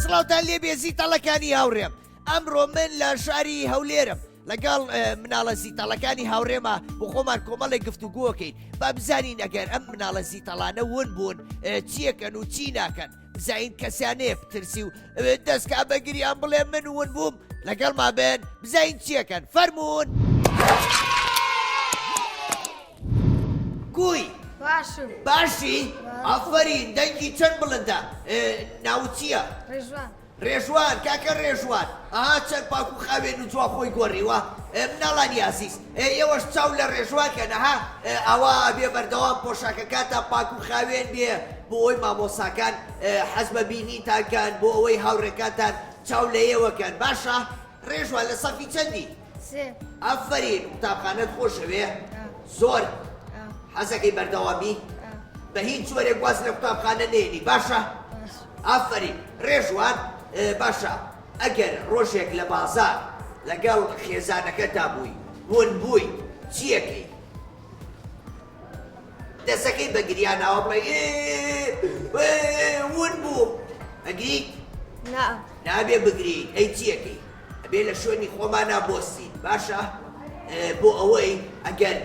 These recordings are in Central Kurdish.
سڵاوتان لێبێ زیتەڵەکانی هاوڕێم ئەمڕۆ من لە شاری هەولێرم لەگەڵ مناڵە زیتەڵەکانی هاوڕێمە بۆ خۆمان کۆمەڵێک گفتوگۆکەین با بزانین ئەگەر ئەم مناڵە زیتەڵانە ون بوون چیەکەن و چی ناکەن بزانین کەسیانەیە بترسی و دەستکا بەگریان بڵێ من ون بووم لەگەڵما بن بزانین چیەکەن فەرموون کوی باشم باشی ئافرین دەنگی چەند بڵندە ناو چییە؟ ڕێژوان ڕێژوان کاکە ڕێژوان ئاها چەند پاک و خاوێن و جوا خۆی گۆڕیوە مناڵانی عزیز ئێوەش چاو لە ڕێژوانکەنەها ئەوە بێ بەردەوام پۆشاکەکاتان پاک و خاوێن بێ بۆ ئەوەی مامۆساکان حەز بە بینیتانکەن بۆ ئەوەی هاوڕێکاتان چاو لە ئێوەکەن باشە ڕێژوان لە سەفی چەندی؟ سێ ئافرین قوتابخانەت خۆشەوێ زۆر حەزەکەی بەردەوامی بە هیچ جۆرێک گواز لە قوتابخانە نێنی باشە؟ ئافرین ڕێژوان باشە ئەگەر ڕۆژێک لە بازار لەگەڵ خێزانەکەتا بووی ون بووی چیەکەی؟ دەسەکەی بە گریاناوە بڵێ ون بووم ئەگریت؟ نابێ بگریت ئەی چیەکەی؟ ئەبێ لە شوێنی خۆمانە بۆستین باشە؟ بۆ ئەوەی ئەگەر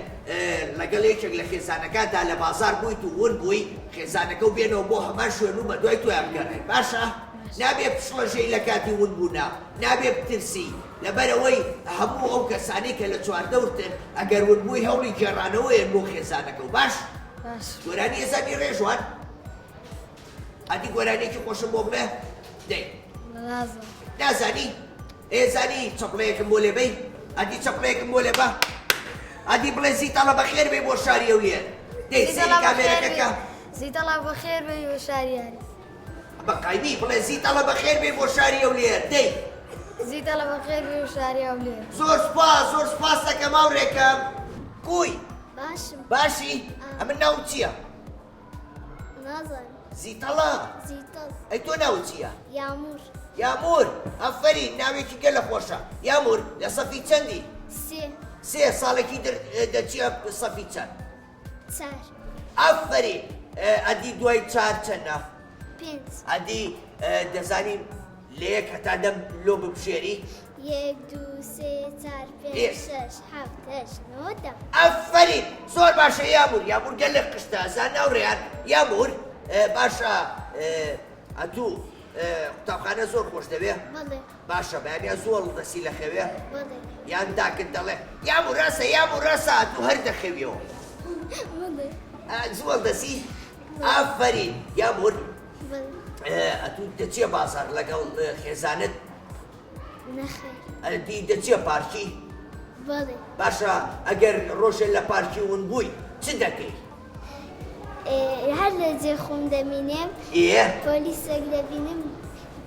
لەگەڵ یەکێک لە خێزانەکاندا لە بازار بوویت و ون بووی خێزانەکە و بێنەوە بۆ هەمان شوێن و بە دوای تۆیان بگەڕێن باشە؟ نابێ پشڵەژەی لە کاتی ون بوونا نابێ بترسی لەبەرەوەی هەموو ئەو کەسانەی کە لە چواردەورتن ئەگەر ون بووی هەوڵی گێڕانەوەیان بۆ خێزانەکە و باش؟ گۆرانی ێزانی ڕێژوان؟ ئەدی گۆرانێکی خۆشم بۆ بڵێ؟ دەی نازانی؟ ئێزانی چەپڵەیەکم بۆ لێبەی؟ ئەدی چەپڵەیەکم بۆ لێبە؟ ئەدی بڵێ زیتەڵە بەخێر بێ بۆ شاری هەولێر دەی سەری کامێرەکەکە زیتەڵە بەخێر بێ بۆ شاریاری بەقایمی بڵێ زیتەڵە بەخێر بێ بۆ شاری هەولێر دەی زیتەڵە بەخێر بێ بۆ شاری هەولێر زۆر سپاس دەکەم هاوڕێکەم کوی باشم باشی ئەمن ناو چییە؟ نازانم زیتەڵە زیتەڵ ئەی تۆ ناو چییە؟ یامور یامور ئەفەرین ناوێکی گەلە خۆشە یامور لە سەفی چەندی؟ سێ 3 ساڵێکی دەچیە سەفی چەند؟ 4 ئەفەرین ئەدی دوای 4 چەندە؟ 5 ئەدی دەزانیم لە یەک هەتا دەم لۆ بپشێری؟ 1 2 3 4 5 6 7 8 9 ئەفەرین زۆر باشە یامور گەلە قشتە زان ناوڕێیان یامور باشە ئەتوو قوتابخانە زۆر خۆش دەبێ؟ بەڵێ باشە بەیانیا زۆڵ دەسی لە خەوێ؟ بەڵێ یان داکت دەڵێ یامور ڕاستە ئەتوو هەر دەخەویەوە بەڵێ زۆڵ دەسی؟ ئافرین یامور بەڵێ ئەتوو دەچیە بازار لەگەڵ خێزانت؟ نەخێر ئەدی دەچیە پارکی؟ بەڵێ باشە ئەگەر ڕۆژێ لە پارکی ون بووی چ دەکەی؟ هەر لە جێ خۆم دەمینێم پۆلیسێک دەبینم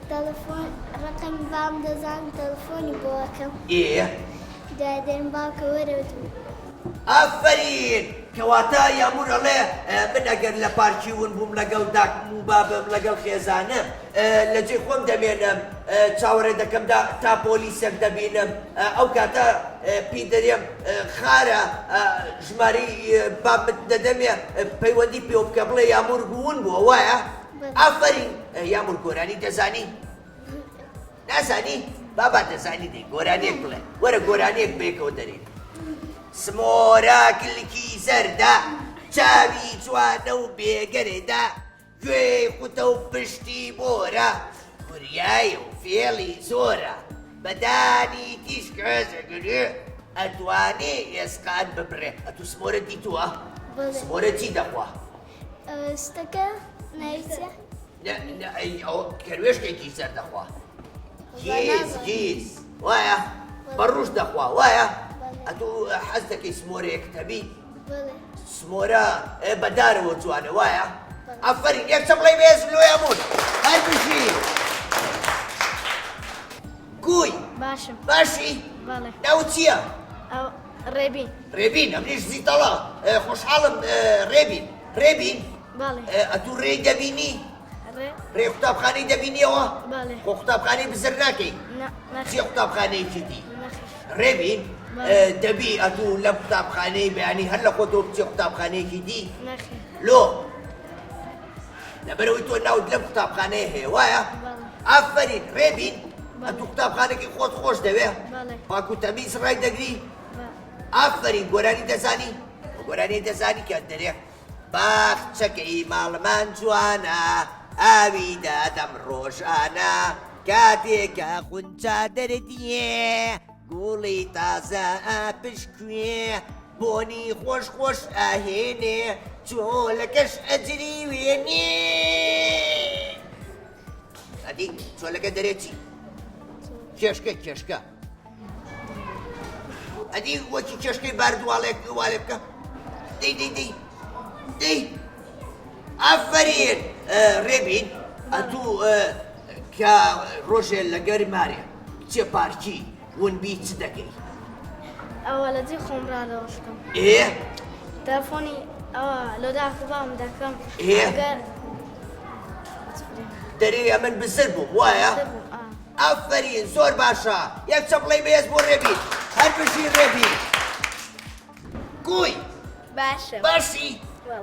تەلەفۆن ڕقمی بام دەزانم تەلەفۆنی بۆەکەم دوای دەرم باوکە وەرەوتم ئافرین کەواتە یامور ئەڵێ من ئەگەر لە پارکی ون بووم لەگەڵ داکم و بابم لەگەڵ خێزانم لە جێ خۆم دەمێنم چاوەڕێ دەکەم تا پۆلیسێک دەبینم ئەو کاتە پێی دەرێم خارە ژماری بابت دەدەمێ پەیوەندی پێ بکە بڵێ یامور بوون بووە وایە؟ ئافرین یامور گۆرانی دەزانی؟ نازانی؟ بابا دەزانی دەی گۆرانێک بڵێ وەرە گۆرانێک بێکەوە دەرێن سمۆرە کلکی زەردە چاوی جوانە و بێگەرێدا گوێی قوتە و پشتی بۆرە کوریایە و فێڵی زۆرە بەدانی تیشکەزەگرێ ئەتوانێ ئێسقان ببڕێ ئەتو سمۆرە دیتووە؟ سمۆرە چی دەخوا؟ شتەکە ناویچە؟ کەروێشتێکی زەر دەخوا گیز وایە؟ بەڕوش دەخوا وایە؟ ئەتوو حەز دەکەی سمۆرەیەک تەبی؟ سمۆرە بەدارەوە جوانە وایە؟ ئەفەرین یەک چەپڵەی بێز لۆ یامور هەر بژی کوی باشم باشی؟ بەڵێ ناو چییە؟ ڕێبین ڕێبین ئەمنیش زیتەڵە خۆشحاڵم ڕێبین باڵێ ئەتوو ڕێی دەبینی ڕێ ڕێ قوتابخانەی دەبینیەوە باڵێ خۆ قوتابخانەی بزر ناکەی چی قوتابخانەیەکی دی ڕێبین دەبی ئەتوو لەم قوتابخانەی بەیانی هەر لە خۆتۆ بچێ قوتابخانەیەکی دی لۆ لەبەرەوەی تۆ ناوت لەم قوتابخانەیە هەیە وایە ئافرین ڕێبین ئەتوو قوتابخانێکی خۆت خۆش دەوێ پاک و تەمیز ڕای دەگری ئافرین گۆرانی دەزانی گۆرانی دەزانی کە دەرێ باخچەکەی ماڵمان جوانە ئاوی دادەم ڕۆژانە کاتێکە خونچا دەردیێ گوڵی تازە پشکوێ بۆنی خۆش خۆش ئاهێنێ چۆلەکەش ئەجری وێنێ ئەدی چۆلەکە دەرێتی کێشکە ئەدی وەکی کێشکەی باردوواڵێک والێ بکە دەی ئافرین ڕێبین ئەتوو کە ڕۆژێ لەگەر مارێ چێ پارکی ونبی چ دەکەی ئەوە لە جێ خۆم ڕادەوەشتم تەلەفۆنی ئەوە لۆداکە باوم دەکەم ئەگەر دەرێ ئەمن بزر بوو وایە ئافرین زۆر باشە یەک چەپڵەی بەهێز بۆ ڕێبین هەر بژی ڕێبین گوی باشە باشی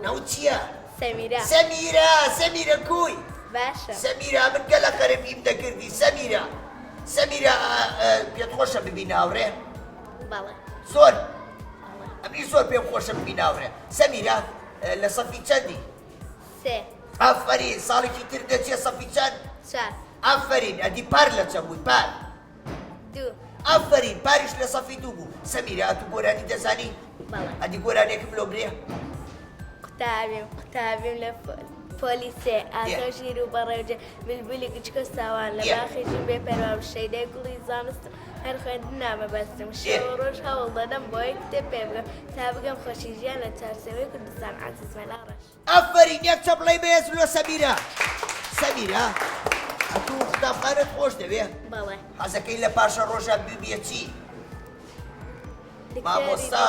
ناو چییە؟ سەمیرە سەمیرە کوی باشە سەمیرە من گەلە قەرەبیم دەکردی سەمیرە پێت خۆشە ببی ناوڕێ بەڵێ زۆر ئەمری زۆر پێم خۆشە ببی ناوڕێ سەمیرە لە سەفی چەندی؟ سێ ئافرین ساڵێکی تر دەچێ سەفی چەند؟ چار ئافرین ئەدی پار لە چەند بووی پار دوو ئافرین پاریش لە سەفی دوو بوو سەمیرە ئەتوو گۆرانی دەزانی؟ بەڵێ ئەدی گۆرانێکم لۆ برێ قوتابیم لە پۆلیسێ ئاسۆ ژیر و بەڕێوجە بلبولی کچکە ساوان لە باخیژین بێ پەروام شەیدەی گوڵی زانستم هەر خوێندن نامەبەستم شێوە ڕۆژ هەوڵ دەدەم بۆ یەک کتێب پێ بگەم تا بگەم خۆشی ژیان لە چارسەوەی کوردستان عزیزمەلا ڕەش ئافرین یەک چەپڵەی بەهێز لۆ سەمیرە ئەتوو قوتابخانەت خۆش دەوێ بەڵێ حەزەکەی لە پاشە ڕۆژە ببیە چی؟ مامۆستا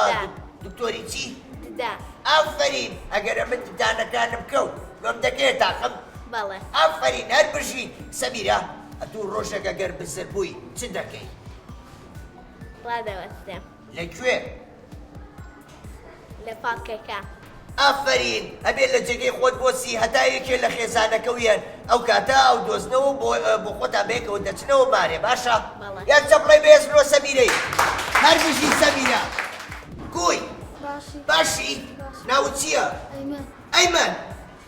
دکتۆری چی؟ ددا ئافرین ئەگەر ئەمن ددانەکانم کەوت لۆم دەکرێت تاقم بەڵێ ئافرین هەر بژین سەمیرە ئەتوو ڕۆژێک ئەگەر بزر بووی چ دەکەی؟ ڕادەوەستێم لەکوێ؟ لە پاکەکە ئافرین ئەبێ لە جێگەی خۆت بۆچی هەتا یەکێ لە خێزانەکە ویان ئەو کاتە ئەو دۆزنەوە بۆ خۆتان بێکەوە دەچنەوە مارێ باشە؟ یان چەپڵەی بەهێز لۆ سەمیرەی هەر بژی سەمیرە گوی باشی ناو چییە؟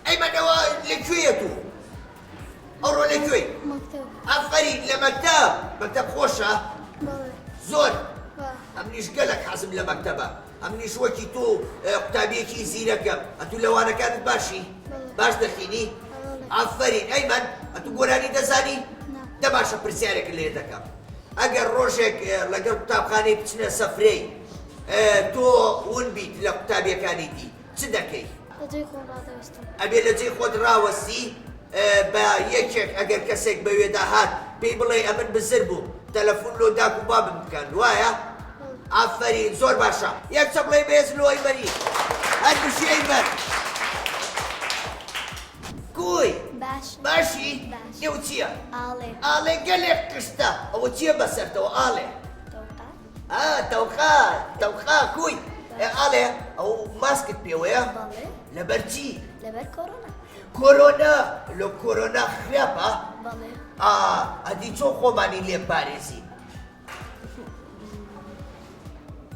ئەیمەنەوە لەکوێیە تو؟ ئەوڕۆ لەکوێی؟ ئافرین لە مەکتەب خۆشە؟ زۆر ئەمنیش گەلک حەزم لە مەکتەبە ئەمنیش وەکی تۆ قوتابیەکی زیرەکەم ئەتوو لەوانەکانت باشی؟ باش دەخینی؟ ئافرین ئەیمەن ئەتوو گۆرانی دەزانی؟ دە باشە پرسیارێک لێ دەکەم ئەگەر ڕۆژێک لەگەڵ قوتابخانەی بچنە سەفرەی تۆ ون بیت لە قوتابیەکانی دی چ دەکەی؟ ئەبێ لە جێی خۆت ڕاوەستی بە یەکێک ئەگەر کەسێک بەوێدا هات پێی بڵێ ئەمن بزر بوو تەلەفۆن لۆ داک و بابم بکەن وایە؟ ئافرین زۆر باشە یەک چەپڵەی بەهێز لۆ ئەیمەنی هەر بژی ئەیمەن گوی باشی؟ نێو چییە؟ ئاڵێ گەلێک قشتە ئەوە چییە بەسەرتەوە ئاڵێ؟ تەوخا کوی ئاڵێ ئەو ماسکت پێوەیە؟ لەبەر چی؟ لەبەر کۆڕۆنا کۆرۆنا لە کۆرۆنا خراپە؟ ئەدی چۆن خۆمانی لێ پارێزی؟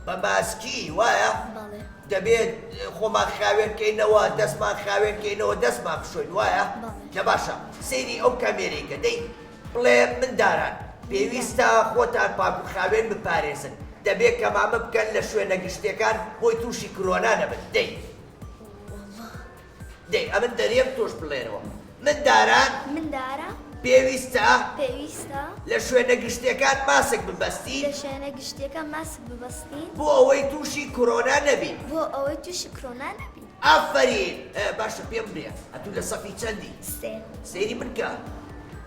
بە ماسکی وایە؟ دەبێت خۆمان خاوێنکەینەوە دەستمان خاوێنکەینەوە دەستمان بشۆین وایە؟ لە باشە سەیری ئەو کامێرەیکە دەی بڵێ منداران پێویستە خۆتان پاک و خاوێن بپارێزن دەبێت کەمامە بکەن لە شوێنە گشتەکان بۆی تووشی کۆرۆنا نەبن دەی ئەمن دەرێم تۆش بڵێنەوە منداران پێویستە لە شوێنە گشتەکان ماسک ببەستین بۆ ئەوەی تووشی کۆرۆنا نەبین ئافرین باشە پێم بڵێ ئەتوو لە سەفی چەندی؟ سەیری من کە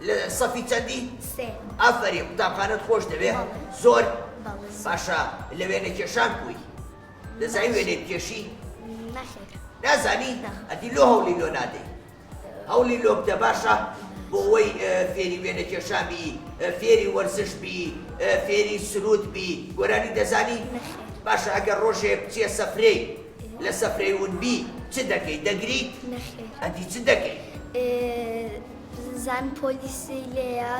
لە سەفی چەندی؟ ئافرین قوتابخانەت خۆش دەوێ؟ زۆر باشە لە وێنە کێشان بووی دەزانی وێنێ کێشی نەخێر نازانی ئەدی لۆ هەوڵی لۆ نادەی هەوڵی لۆ بدە باشە بۆ ئەوەی فێری وێنە کێشان بی فێری وەرزش بی فێری سرود بی گۆرانی دەزانی باشە ئەگەر ڕۆژێ بچێ سەفرەی لە سەفرەی ون بی چ دەکەی دەگری ئەدی چ دەکەی زان پۆلیسی لێیە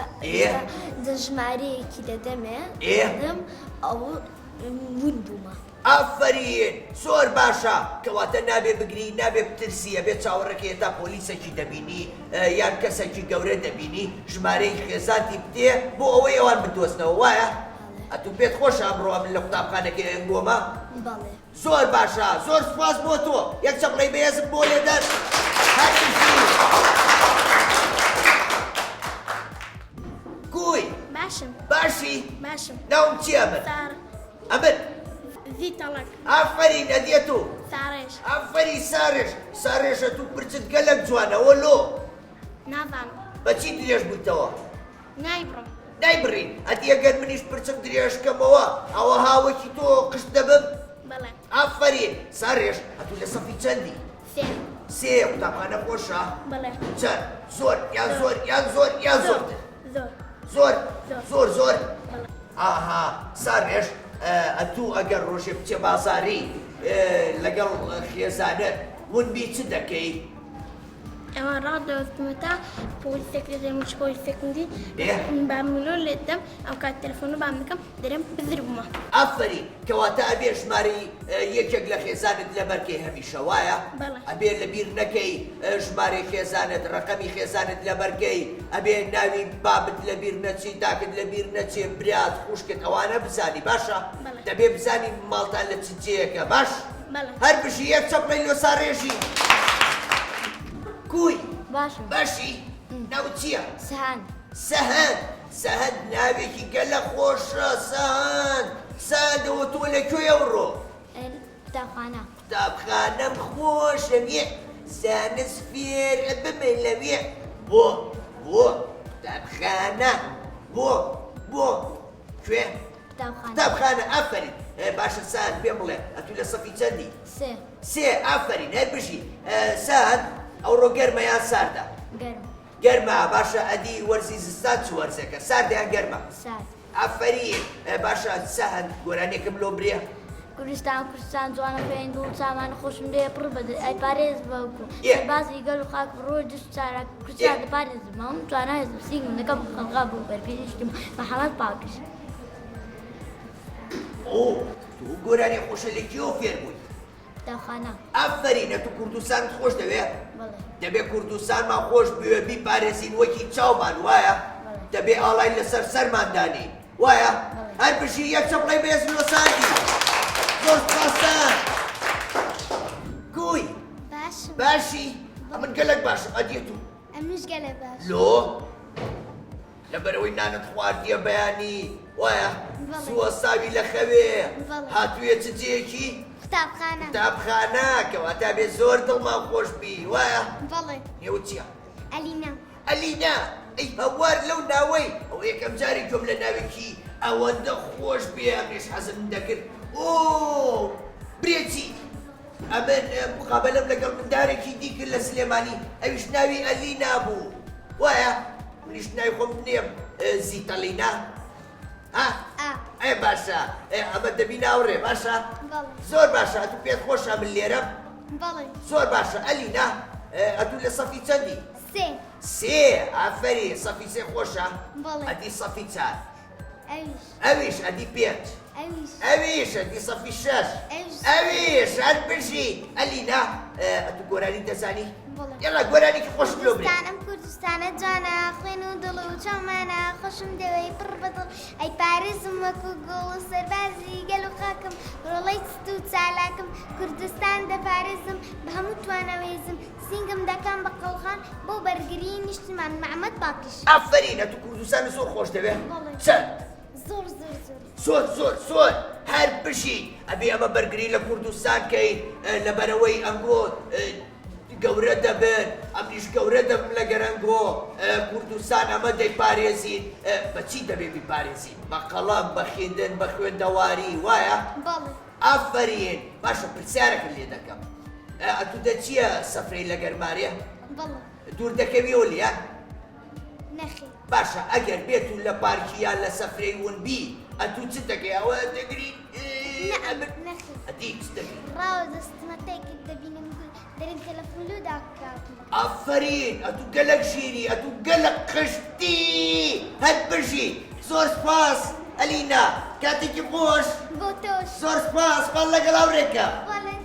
دەژمارەیەکی دەدەمێ دەم ئەو ون بوومە ئافرین زۆر باشە کەواتە نابێ بگری نابێ بترسیە بێت چاوەڕێکی تا پۆلیسێکی دەبینی یان کەسێکی گەورە دەبینی ژمارەی خێزانتی بدێ بۆ ئەوەی ئەوان بدۆستنەوە وایە ئەتو پێت خۆشە ئەمڕۆ من لە قوتابخانەکە ئەنگۆمە زۆر باشە زۆر سوپاس بۆ تۆ یەک چەپڵەی بەهێزم بۆ لێدەن کوی باشی ناوم چیە من ئەمن ڤیتەڵک ئافرین ئەدێت و ساڕێژ ئافری سارێژە تو پرچت گەلک جوانەوە لۆ نازانم بەچی درێژ بوویتەوە نایبڕم نایبڕین ئەدی ئەگەر منیش پرچم درێژکەمەوە ئەوە هاوەکی تۆ قشت دەبم بەڵێ ئافرین سارێژ ئەتو لە سەفی چەندی سێ قوتابخانە خۆشە بەڵێ چەند زۆر یان زۆر یان زۆر یان زۆرتر زۆر زۆر ئاها سارێژ ئەتوو ئەگەر ڕۆژێ بچێ بازاری لەگەڵ خێزانت ون بی چ دەکەی ئەوە ڕادەوەستمەتە پۆلیسێک دەدەم چ پۆلیسێکم دی با میلۆ لێ دەم ئەو کات تەلەفۆنە بام دەکەم دەرێم بزر بوومە ئافرین کەواتە ئەبێ ژمارەی یەکێک لە خێزانت لەبەرکەی هەمیشە وایە ئەبێ لەبیر نەکەی ژمارەی خێزانت ڕەقەمی خێزانت لەبەرکەی ئەبێ ناوی بابت لەبیر نەچی داکت لەبیر نەچێ برات خوشکت ئەوانە بزانی باشە دەبێ بزانی ماڵتان لە چ جێیەکە باش هەر بژی یەک چەپڵەی لۆ ساڕێژی کوی باشی ناو چییە سەهەند ناوێکی گەلە خۆشە سەهەندەوە تۆ لەکوێ ڕۆ قوتابخانەم خۆشە وێ زانست فێر بمێ لەوێ بۆ قوتابخانە بۆ کوێ قوتابخانە ئافرین باشە سەهەند پێم بڵێ ئەتو لە سەفی چەندی سێ ئافرین هەر بژی سەهەند ئەوڕۆ گەرمە یان ساردە گەرمە باشە ئەدی وەرزی زستان چ وەرزەکە ساردیان گەرمە ئافرین باشە سەهەند گۆرانێکم لۆ برێ کوردستان جوانە خوێند و چاوانە خۆشم دێ پڕ بە ئەی پارێز بەوکو بازی گەل و خاک ڕۆ دشت چارە کوردستان دەپارێزمە و توانە هێزم سینگم دەکەم خەڵقا بوو بەرپێشتم بە حەڵات پاکش تو گۆرانی خۆشە لەکیەوە فێر بووی ئافرینە تو کوردستان خۆش دەوێت دەبێ کوردستانمان خۆش بوێ بیپارێزین وەکی چاومان وایە دەبێ ئاڵای لەسەر سەرماندانی وایە هەر بژی یەک چەپڵەی بێز لۆ ساندی زۆر سپاسان کوی باشی ئەمن گەلک باشم ئەدێت و ئەمش گەلە باش لۆ لەبەرەوەی نانت خواردیە بەیانی وایە سووە ساوی لە خەوێ هاتوویە چ جێیەکی قوتابخانە کەواتە بێ زۆر دڵمان خۆش بی وایە نێوە چییە ئەلینا ئەی هەوار لەو ناوەی ئەو یەکەم جاری گوم لە ناوێکی ئەوەندە خۆش بێ ئەمێش حەزم دەکرد برێتی ئەمن مقابلەم لەگەڵ مندارێکی دیکرد لە سلێمانی ئەویش ناوی ئەلینا بوو وایە منیش ناوی خۆم نێم زیتەلینا ئەی باشە ئەمە دەبی ناوڕێ باشە زۆر باشە ئەتو پێت خۆشە من لێرەم زۆر باشە ئەلینا ئەتو لە سەفی چەندی سێ ئافەری سەفی سێ خۆشە ئەدی سەفی چار ئەویش ئەدی پێنج ئەویش ئەدی سەفی شەش ئەویش هەر بژی ئەلینا ئەتو گۆرانی دەزانی یاڵا گۆرانێکی خۆش لۆ برێ کوردستانە جوانە خوێن و دڵ و چاومانە خۆشم دەوەی پڕ بەدڵ ئەی پارێزم وەکو گۆڵ و سەربازی گەل و خاکم ڕۆڵەی چست و چالاکم کوردستان دەپارێزم بە هەموو توانەوێزم سینگم دەکەم بە قەڵخان بۆ بەرگری نیشتمان محەممەد باقیش ئافرینە تو کوردستان زۆر خۆش دەوێت چەند زۆر هەر بژی ئەبێ ئەمە بەرگری لە کوردستان کەی لەبەرەوەی ئەنگۆ گەورە دەبن ئەمریش گەورە دەبم لە گەرەنگۆ کوردستان ئەمە دەیپارێزین بەچی دەبێ بیپارێزین بە قەڵەم بە خوێندن بە خوێندەواری وایە بەڵێ ئافرین باشە پرسیارەکە لێ دەکەم ئەتو دەچیە سەفرەی لە گەرمارێ بەڵێ دوور دەکەویەوە لێ نەخێ باشە ئەگەر بێتون لە پارکی یان لە سەفرەی ونبی ئەتو چ دەکەی ئەوە دەگری نەخێ ئەدی چ دەگری ڕاوە دەستمەتێکت دەبینم دەرم تەلەفۆنلودا بکاتم ئافرین ئەتو گەلک ژیری ئەتو گەلک قشتی هەت بژی زۆر سپاس ئەلینا کاتێکی خۆش بۆ تۆش زۆر سپاس پاڵ لەگەڵ هاوڕێکە بەڵێ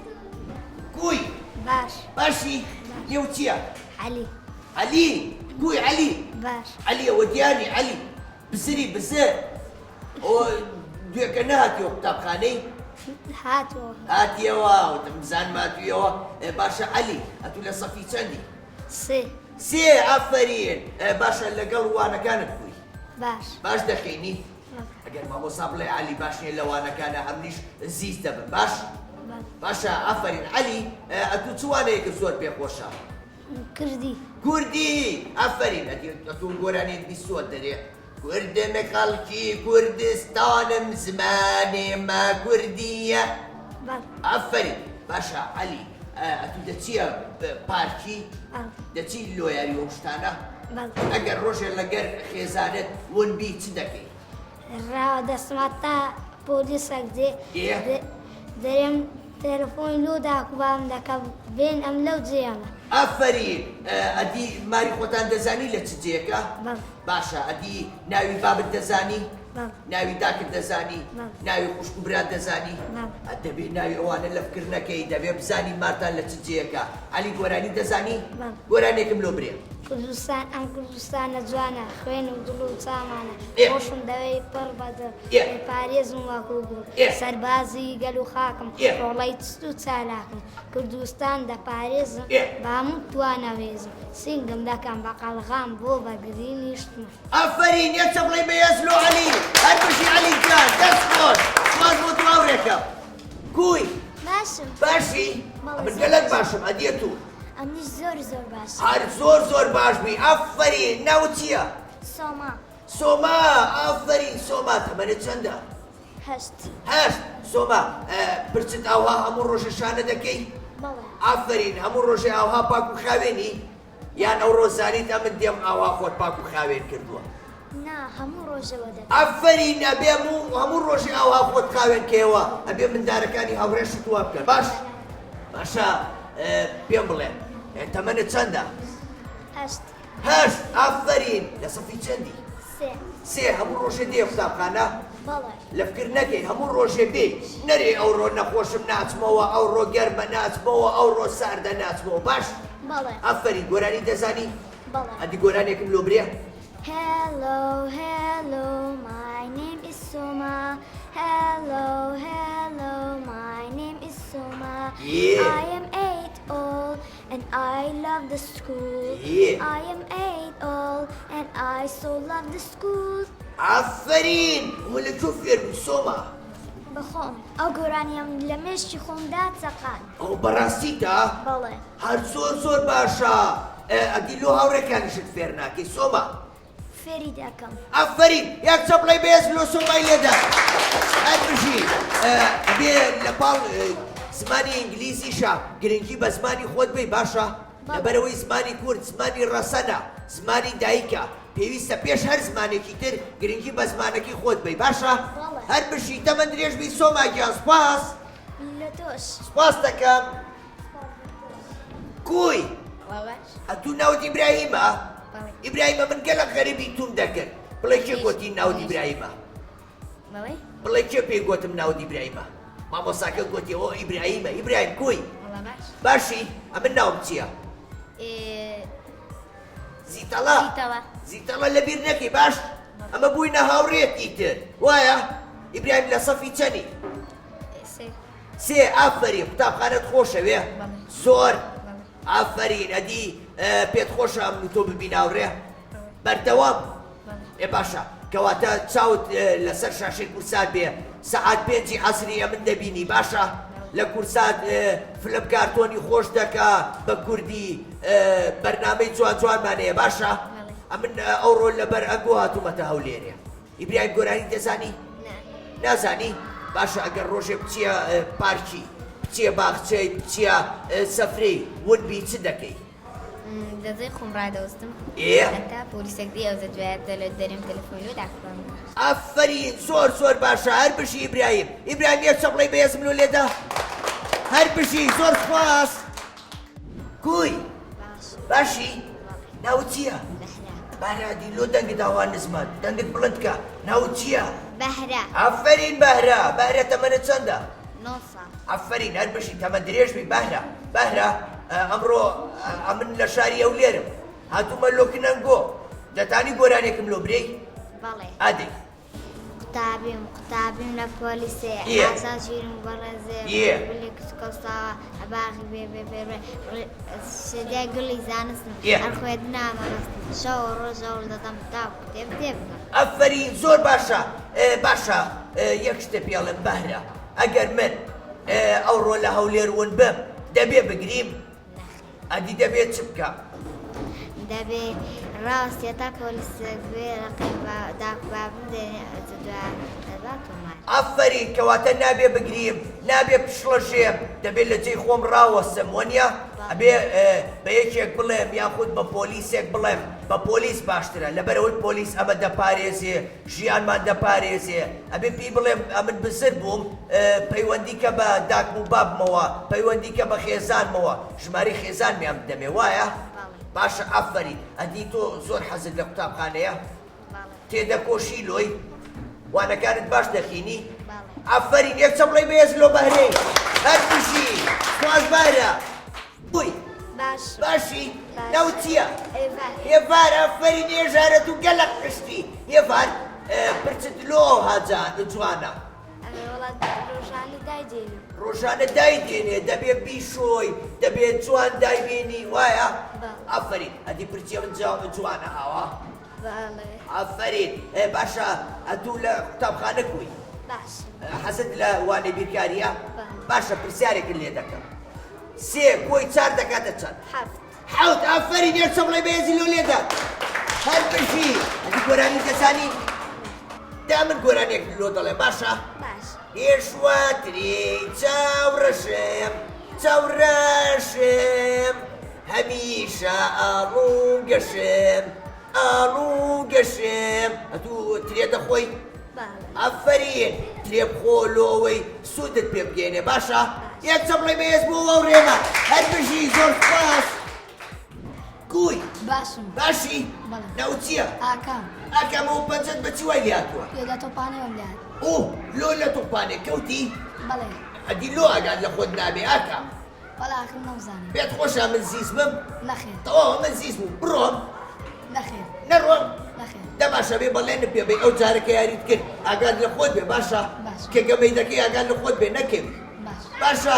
کوی باش باشی نێو چییە علی علی کوی علی باش علی ئەوە دیانی علی بزری بزر ئەوە دوێکە نهاتیەوە قوتابخانەی هاتووە هاتیەوە بزان ماتویەوە باشە علی ئەتو لە سەفی چەندی سێ ئافرین باشە لەگەڵ وانەکانت بووی باش دەخینی ئەگەر مامۆسا بڵێ علی باش نیە لە وانەکانە هەمنیش زیز دەبن باش باشە ئافرین علی ئەتو چ وانەیەکە زۆر پێخۆشە کوردی ئافرین ئەتو گۆرانێت بیستوە دەرێ کوردمە خەڵکی کوردستانم زمانێمە کوردیە ئافرین باشە علی ئەتو دەچیە پارکی دەچی لۆیاری ئەو شتانە ئەگەر ڕۆژێ لەگەر خێزانت ونبی چ دەکەی ڕاوە دەستمات تا پۆلیسێک دەرێم تەلەفۆنی لۆدا کوبام دەکە بێن ئەم لەو جێمە ئافرین ئەدی ماری خۆتان دەزانی لە چ جێیەکە باشە ئەدی ناوی بابت دەزانی ناوی داکت دەزانی ناوی خوشک و برات دەزانی دەبێ ناوی ئەوانە لە فکردنەکەی دەبێ بزانی مارتان لە چ جێیەکە علی گۆرانی دەزانی گۆرانێکم لۆ برێ کوردستان ئەم کوردستانە جوانە خوێن و دڵ و چامانە خۆشم دەوێت پڕ بەدە پارێزم وەکوگوڕ سەربازی گەل و خاکم ڕۆڵەی چست و چالاکم کوردستان دەپارێزم بە هەموو توانەوێزم سنگم دەکەم بە قەڵغام بۆ بەگری نیشتمە ئافرین یەکچە بڵێ بەهێزلۆ علی هەر بژی علی جان دەست خۆش سواز بۆ تو هاوڕێکەم کوی باشم باشی من گەلک باشم ئەدیە تو ئەمنیش زۆر باش هەر زۆر باش بووی ئافرین ناو چییە سۆما سۆما ئافرین سۆما تەمەنت چەندە هەشت سۆما پرچت ئاوها هەموو ڕۆژە شانە دەکەی ئافرین هەموو ڕۆژێ ئاوها پاک و خاوێنی یان ئەو ڕۆزانیت ئەمن دێم ئاوا خۆت پاک و خاوێن کردووە نا هەموو ڕۆژەوە دەکەم ئافرین ئەبێ هەموو ڕۆژی ئاوا خۆت خاوێن کێوە ئەبێ مندارەکانی هاوڕێشت وا بکەن باشە پێم بڵێ تەمەنت چەندە هەشت ئافرین لە سەفی چەندی سێ هەموو ڕۆژێ دێ قوتابخانە لە فکر نەکەین هەموو ڕۆژێ بێ نەرێ ئەو ڕۆ نەخۆشم ناچمەوە ئەو ڕۆ گەرمە ناچمەوە ئەو ڕۆ ساردە ناچمەوە باش ئافرین گۆرانی دەزانی ئەدی گۆرانێکم لۆ برێ Hello, my name is Soma. Hello, my name is Soma. I am 8 old and I love the school. I am 8 old and I so love the school. ئافرین وەلە تۆ فێر بووی سۆما بەخۆم ئەو گۆرانیم لە مێشتی خۆمدا چەقان ئەو بەڕاستیتە بەڵێ هەر زۆر باشە ئەدی لۆ هاوڕێکانیشت فێر ناکەی سۆما فێری دەکەم ئافرین یەکچە بڵێ بێز لۆ سۆمای لێدا هەر بژی بێ لە پاڵ زمانی ئینگلیزیشە گرنگی بە زمانی خۆت بی باشە لەبەرەوەی زمانی کورد زمانی ڕەسەنە زمانی دایکە پێویستە پێش هەر زمانێکی تر گرنگی بە زمانێکی خۆت بی باشە هەر بشی تەمەند درێژ بی سۆماگیان سپاس لە تۆش سپاس دەکەم کوی ئەتوو ناوت ئیبراهیمە ئیبراهیمە من گەلک غەریبی توم دەکرد بڵێ کێ گوتی ناوت ئیبراهیمە بڵێ کێ پێی گوتم ناوت ئیبراهیمە مامۆساکە گوتی ئەوە ئیبراهیمە ئیبراهیم کوی باشی ئەمن ناوم چییە زیتەڵە لەبیر نەکەی باش ئەمە بووینە هاوڕێتی تر وایە ئیبراهیم لە سەفی چەنی سێ ئافرین قوتابخانەت خۆشەوێ زۆر ئافرین ئەدی پێت خۆشە ئەم تۆ ببین هاوڕێ بەردەوام باشە کەواتە چاوت لەسەر شاشەی کورسان بێ سەعات 5 عەسری من دەبینی باشە لە کورسات فلم کارتۆنی خۆش دەکا بە کوردی بەرنامەی جوان جوانمانەیە باشە؟ من ئەوڕۆ لەبەر ئەنگۆ هاتوومەتە هەولێرێ. ئیبراهیم گۆرانی دەزانی؟ نازانی؟ باشە ئەگەر ڕۆژێ بچیە پارکی بچیە باخچەی بچیە سەفرەی ونبی چ دەکەی؟ دەزای خۆم ڕادەوەستم تا پۆلیسێک دی ئەوزە دوایە لە دەرێم تەلەفۆنی و داخبام. ئافرین زۆر زۆر باشە هەر بشی ئیبراهیم. ئیبراهیم یەک چەپڵەی بەهێزم لۆ لێدا هەر بشی زۆر سپاس. کوی باشی ناوت چییە؟ بەهرا دیلۆ دەنگت داوان نزمان دەنگت بڵندکە ناوت چییە؟ بەهرا. ئافرین بەهرا. بەهرا تەمەنت چەندە؟ 9 ساڵ. ئافرین هەر بشی تەمە درێژبی بەهرا. بەهرا ئەمڕۆ من لە شاری ئەولێرم هاتوومە لۆکنەنگۆ دەتانی گۆرانێکم لۆ برەی؟ بەڵێ. ئادەی قوتابیم لە پۆلیسێ ئاسا ژیرم بەڕێزێ بلی کچکەوتاوە ئەباغی بێ سێدای گوڵی زانستم هەر خوێت نامەڕستم شەو ڕۆژ هەوڵ دەدەم تا کتێب تێبکەم. ئەفەرین زۆر باشە. باشە یەک شتە پێڵم بەهرا ئەگەر من ئەوڕۆ لە هەولێر ون بم دەبێ بگریم؟ ئەدی دەبێت چ بکەم؟ دەبێ ڕاستە تا پۆلیسێک بێ داخبابم دێنێ دەباتمان. ئافرین کەواتە نابێ بگریم نابێ پشڵەشێم دەبێت لە جێی خۆم ڕاوەستم وەنیە ئەبێ بە یەکێک بڵێم یاخود بە پۆلیسێک بڵێم بە پۆلیس باشترە لەبەرەوەی پۆلیس ئەمە دەپارێزێ ژیانمان دەپارێزێ ئەبێ پێی بڵێم ئەمن بزر بووم پەیوەندیکە بە داکم و بابمەوە پەیوەندیکە بە خێزانمەوە ژماری خێزان میان بدەمێ وایە؟ باشە ئافرین ئەدی تۆ زۆر حەزت لە قوتابخانەیە؟ تێدەکۆشی لۆی؟ وانەکانت باش دەخینی؟ ئافرین یەک چەپڵەی بەهێز لۆ بەهرەی هەر بشی سواز بارە بووی باشی ناوت چییە؟ هێڤار ئافرین ێژارەت و گەلق پشتی هێڤار پرچت لۆ هاجان جوانە ڕۆژانە دایدێنێ دەبێت بیشۆی دەبێت جوان دایبێنی وایە؟ ئافرین ئەدی پرچیە من جوانە ئاوا؟ ئافرین باشە ئەدوو لە قوتابخانە کوی؟ حەزت لە وانەی بیرکاریە؟ باشە پرسیارێکت لێ دەکەم سێ کۆی چار دەکاتە چەند؟ حەوت ئافرین یەک چەپڵەی بەهێزی لۆ لێدا هەر بشی ئەدی گۆرانی دەزانی؟ دا من گۆرانێک لۆ دەڵێ باشە؟ هێشواتری چاوڕەشم چاوڕەشم هەمیشە ئاڵوو گەشم ئاڵوو گەشم ئەتوو ترێ دەخۆی؟ ئافرین ترێ بخۆ لۆوەی سوودت پێ بگەێنێ باشە؟ یەک چەپڵەی بەهێز بۆ ئەو ڕێمە هەر بژی زۆر سپاس. کوی باشم باشی؟ ناوت چییە؟ ئاکام ئاکام ئەو پەنجەت بە چی وای لێ هاتووە؟ پێدا تۆپانەوەم لات لۆ لە تۆپانێ کەوتی؟ بەڵێ ئەدی لۆ ئاگات لە خۆت نابێ ئاکام بەڵاخم نەوزانم پێت خۆشە من زیزمم؟ نەخێر تەواو من زیزمم بڕۆم؟ نەخێر نەڕۆم؟ نەخێر دە باشە بێ بەڵێنم پێ بێ ئەو جارەکە یاریت کرد ئاگات لە خۆت بێ باشە؟ کە گەمەی دەکەی ئاگات لە خۆت بێ نەکەوی باشە؟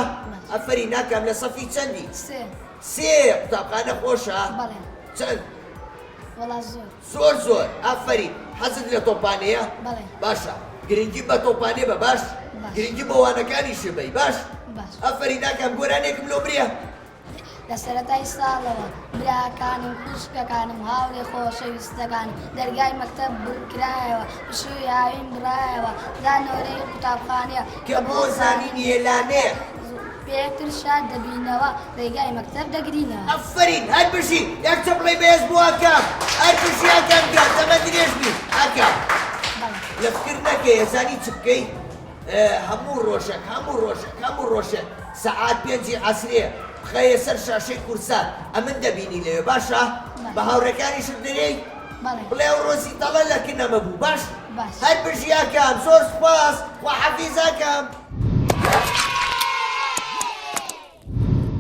ئەفەری ناکام لە سەفی چەندی؟ سێ قوتابخانە خۆشە؟ بەڵێ چەند؟ وەڵا زۆر زۆر زۆر ئافرین حەزت لە تۆپانەیە؟ بەڵێ باشە گرنگی بە تۆپانێ بە باش گرنگی بە وانەکانی شبەی باش ئەفەری ناکەم گۆرانێکم لۆ برێ لە سەرەتای ساڵەوە براکانم خوشکەکانم هاوڕێ خۆشەویستەکانم دەرگای مەکتەب بکرایەوە پشووی هاوین بڕایەوە دانەوەرەی قوتابخانەیە کە بۆ زانینی هێلانەیە پێکتر شاد دەبینەوە ڕێگای مەکتەب دەگرینەوە ئەفرین هەر بشی یەک چەپڵەی بەهێز بۆ ئاکام هەر بشی ئاکام گات دەمە درێژ بی ئاکام لە فکر نەکەی ئێزانی چ بکەی هەموو ڕۆژێک سەعات 5 عەسرێ بخەیە سەر شاشەی کورسان ئەمن دەبینی لێوێ باشە؟ بە هاوڕێکانیشت دەرێی؟ بڵێ ئەو ڕۆزی تەڵە لە کنەمە بوو باش؟ هەر بژی ئاکام زۆر سوپاس خواحەفیز ئاکام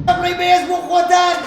چەپڵەی بەهێز بۆ خۆتان